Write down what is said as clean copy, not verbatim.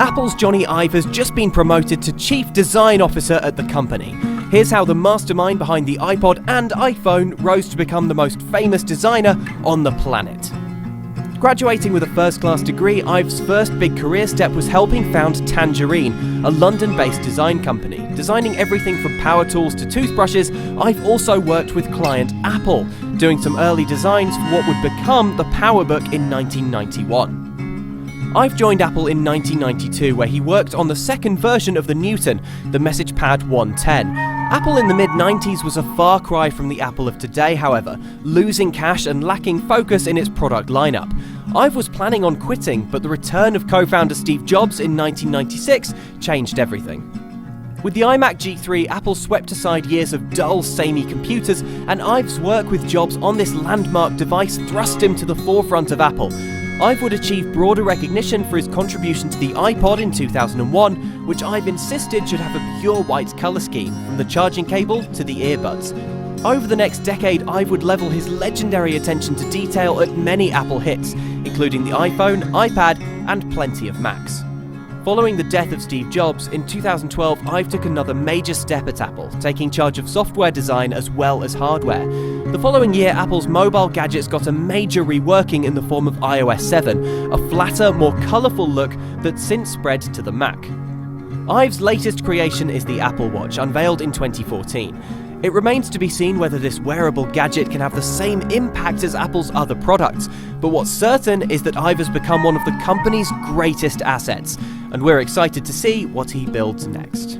Apple's Johnny Ive has just been promoted to Chief Design Officer at the company. Here's how the mastermind behind the iPod and iPhone rose to become the most famous designer on the planet. Graduating with a first-class degree, Ive's first big career step was helping found Tangerine, a London-based design company. Designing everything from power tools to toothbrushes, Ive also worked with client Apple, doing some early designs for what would become the PowerBook in 1991. Ive joined Apple in 1992, where he worked on the second version of the Newton, the MessagePad 110. Apple in the mid-90s was a far cry from the Apple of today, however, losing cash and lacking focus in its product lineup. Ive was planning on quitting, but the return of co-founder Steve Jobs in 1996 changed everything. With the iMac G3, Apple swept aside years of dull, samey computers, and Ive's work with Jobs on this landmark device thrust him to the forefront of Apple. Ive would achieve broader recognition for his contribution to the iPod in 2001, which Ive insisted should have a pure white colour scheme, from the charging cable to the earbuds. Over the next decade, Ive would level his legendary attention to detail at many Apple hits, including the iPhone, iPad, and plenty of Macs. Following the death of Steve Jobs, in 2012, Ive took another major step at Apple, taking charge of software design as well as hardware. The following year, Apple's mobile gadgets got a major reworking in the form of iOS 7, a flatter, more colourful look that's since spread to the Mac. Ive's latest creation is the Apple Watch, unveiled in 2014. It remains to be seen whether this wearable gadget can have the same impact as Apple's other products, but what's certain is that Ive has become one of the company's greatest assets, and we're excited to see what he builds next.